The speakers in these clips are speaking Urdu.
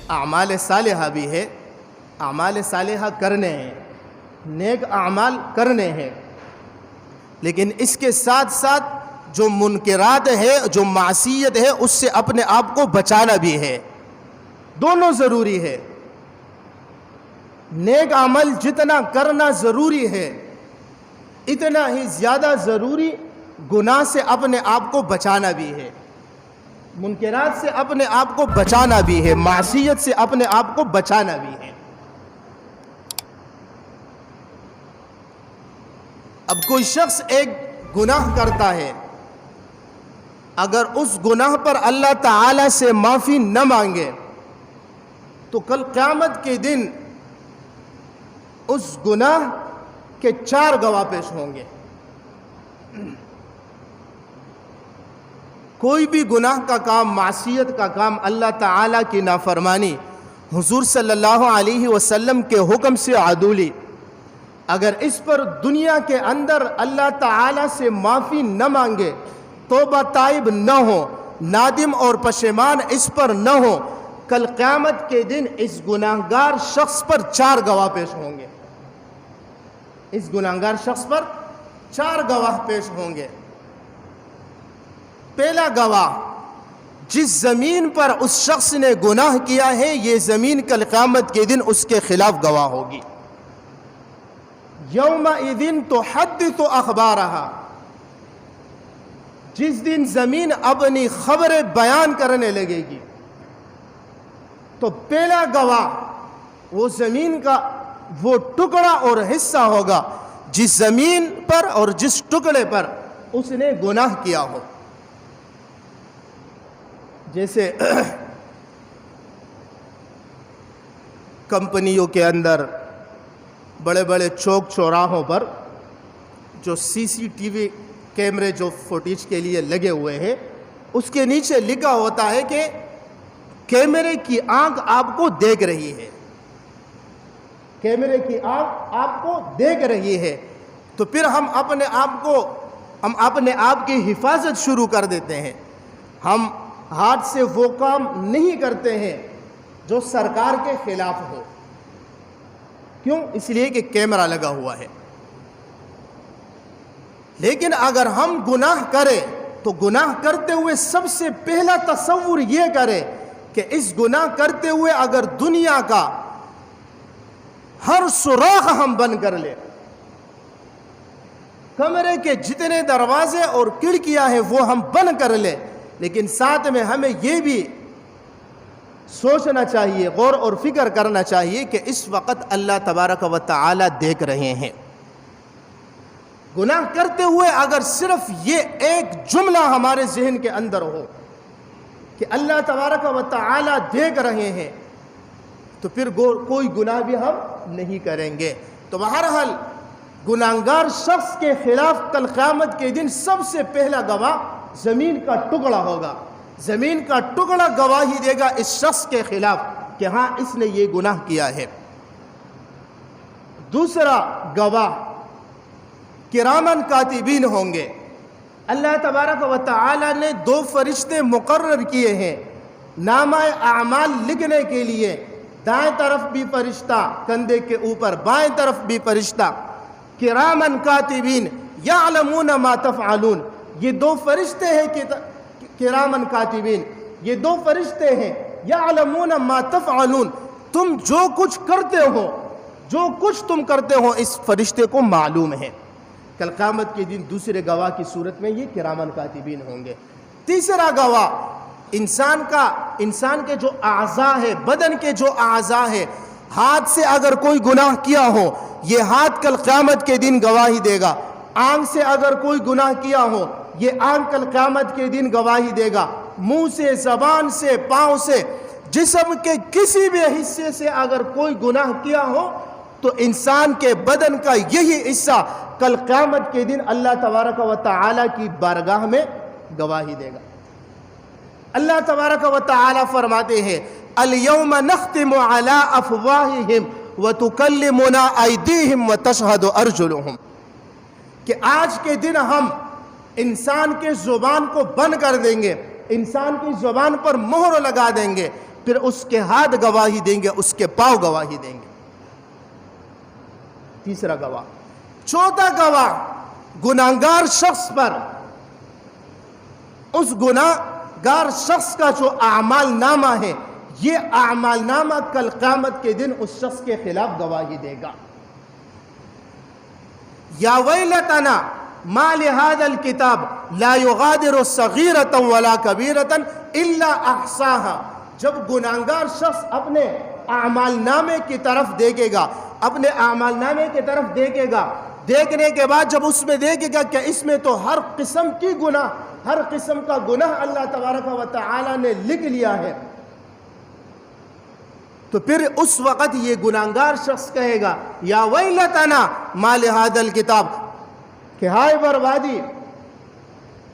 اعمال صالحہ بھی ہے، اعمال صالحہ کرنے ہیں، نیک اعمال کرنے ہیں، لیکن اس کے ساتھ ساتھ جو منکرات ہے، جو معصیت ہے، اس سے اپنے آپ کو بچانا بھی ہے۔ دونوں ضروری ہے۔ نیک عمل جتنا کرنا ضروری ہے، اتنا ہی زیادہ ضروری گناہ سے اپنے آپ کو بچانا بھی ہے، منکرات سے اپنے آپ کو بچانا بھی ہے، معصیت سے اپنے آپ کو بچانا بھی ہے۔ اب کوئی شخص ایک گناہ کرتا ہے، اگر اس گناہ پر اللہ تعالی سے معافی نہ مانگے تو کل قیامت کے دن اس گناہ کے 4 گواہ پیش ہوں گے۔ کوئی بھی گناہ کا کام، معصیت کا کام، اللہ تعالیٰ کی نافرمانی، حضور صلی اللہ علیہ وسلم کے حکم سے عدولی، اگر اس پر دنیا کے اندر اللہ تعالیٰ سے معافی نہ مانگے، توبہ تائب نہ ہو، نادم اور پشیمان اس پر نہ ہو، کل قیامت کے دن اس گناہگار شخص پر 4 گواہ پیش ہوں گے۔ اس گناہگار شخص پر 4 گواہ پیش ہوں گے۔ پہلا گواہ، جس زمین پر اس شخص نے گناہ کیا ہے، یہ زمین کل قیامت کے دن اس کے خلاف گواہ ہوگی۔ یومئذ تحدث اخبارہا، جس دن زمین اپنی خبریں بیان کرنے لگے گی، تو پہلا گواہ وہ زمین کا وہ ٹکڑا اور حصہ ہوگا جس زمین پر اور جس ٹکڑے پر اس نے گناہ کیا ہو۔ جیسے کمپنیوں کے اندر بڑے بڑے چوک چوراہوں پر جو CCTV کیمرے جو فوٹیج کے لیے لگے ہوئے ہیں، اس کے نیچے لکھا ہوتا ہے کہ کیمرے کی آنکھ آپ کو دیکھ رہی ہے، کیمرے کی آنکھ آپ کو دیکھ رہی ہے، تو پھر ہم اپنے آپ کی حفاظت شروع کر دیتے ہیں۔ ہم ہاتھ سے وہ کام نہیں کرتے ہیں جو سرکار کے خلاف ہو۔ کیوں؟ اس لیے کہ کیمرہ لگا ہوا ہے۔ لیکن اگر ہم گناہ کریں تو گناہ کرتے ہوئے سب سے پہلا تصور یہ کریں کہ اس گناہ کرتے ہوئے اگر دنیا کا ہر سوراخ ہم بند کر لیں، کمرے کے جتنے دروازے اور کھڑکیاں ہیں وہ ہم بند کر لیں، لیکن ساتھ میں ہمیں یہ بھی سوچنا چاہیے، غور اور فکر کرنا چاہیے کہ اس وقت اللہ تبارک و تعالی دیکھ رہے ہیں۔ گناہ کرتے ہوئے اگر صرف یہ ایک جملہ ہمارے ذہن کے اندر ہو کہ اللہ تبارک و تعالی دیکھ رہے ہیں، تو پھر کوئی گناہ بھی ہم نہیں کریں گے۔ تو بہرحال گناہگار شخص کے خلاف کل قیامت کے دن سب سے پہلا گواہ زمین کا ٹکڑا ہوگا۔ زمین کا ٹکڑا گواہی دے گا اس شخص کے خلاف کہ ہاں اس نے یہ گناہ کیا ہے۔ دوسرا گواہ کرامن کاتبین ہوں گے۔ اللہ تبارک و تعالی نے 2 فرشتے مقرر کیے ہیں نامہ اعمال لکھنے کے لیے، دائیں طرف بھی فرشتہ کندھے کے اوپر، بائیں طرف بھی فرشتہ، کرامن کاتبین یعلمون ما تفعلون۔ یہ 2 فرشتے ہیں کرامن کاتبین، یہ 2 فرشتے ہیں یعلمون ما تفعلون، تم جو کچھ کرتے ہو، جو کچھ تم کرتے ہو اس فرشتے کو معلوم ہے۔ کل قیامت کے دن دوسرے گواہ کی صورت میں یہ کرامن کاتبین ہوں گے۔ تیسرا گواہ انسان کے جو اعضاء ہے، بدن کے جو اعضاء ہے، ہاتھ سے اگر کوئی گناہ کیا ہو یہ ہاتھ کل قیامت کے دن گواہی دے گا، آنکھ سے اگر کوئی گناہ کیا ہو یہ آنکھ کل قیامت کے دن گواہی دے گا، منہ سے، زبان سے، پاؤں سے، جسم کے کسی بھی حصے سے اگر کوئی گناہ کیا ہو تو انسان کے بدن کا یہی حصہ کل قیامت کے دن اللہ تبارک و تعالی کی بارگاہ میں گواہی دے گا۔ اللہ تبارک و تعالی فرماتے ہیں الیوم نختم علی افواہہم وتکلمنا ایدیہم وتشہد ارجلہم، کہ آج کے دن ہم انسان کے زبان کو بند کر دیں گے، انسان کی زبان پر مہر لگا دیں گے، پھر اس کے ہاتھ گواہی دیں گے، اس کے پاؤں گواہی دیں گے۔ تیسرا گواہ۔ چوتھا گواہ گناہگار شخص پر، اس گناہگار شخص کا جو اعمال نامہ ہے، یہ اعمال نامہ کل قیامت کے دن اس شخص کے خلاف گواہی دے گا۔ یا ویلتنا ما لهذا الکتاب لا یغادر صغیرۃ ولا کبیرۃ الا احصاها۔ جب گناہگار شخص اپنے اعمال نامے کی طرف دیکھے گا، اپنے اعمال نامے کی طرف دیکھے گا، دیکھنے کے بعد جب اس میں دیکھے گا کہ اس میں تو ہر قسم کی گناہ، ہر قسم کا گناہ اللہ تبارک و تعالی نے لکھ لیا ہے، تو پھر اس وقت یہ گناہگار شخص کہے گا یا ویلتنا ما لهذا الکتاب، کہ ہائے بربادی،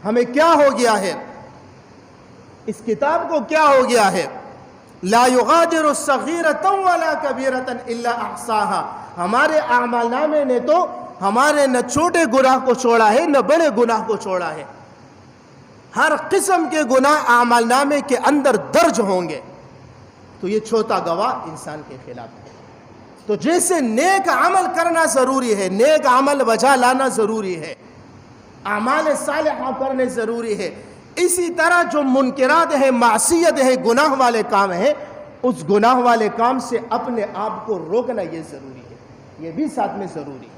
ہمیں کیا ہو گیا ہے، اس کتاب کو کیا ہو گیا ہے، لا یغادر صغیرۃ ولا کبیرۃ الا احصاها، ہمارے اعمال نامے نے تو ہمارے نہ چھوٹے گناہ کو چھوڑا ہے نہ بڑے گناہ کو چھوڑا ہے، ہر قسم کے گناہ اعمال نامے کے اندر درج ہوں گے۔ تو یہ چوتھا گواہ انسان کے خلاف ہے۔ تو جیسے نیک عمل کرنا ضروری ہے، نیک عمل بجا لانا ضروری ہے، اعمال صالحہ کرنے ضروری ہے، اسی طرح جو منکرات ہے، معصیت ہے، گناہ والے کام ہیں، اس گناہ والے کام سے اپنے آپ کو روکنا یہ ضروری ہے، یہ بھی ساتھ میں ضروری ہے۔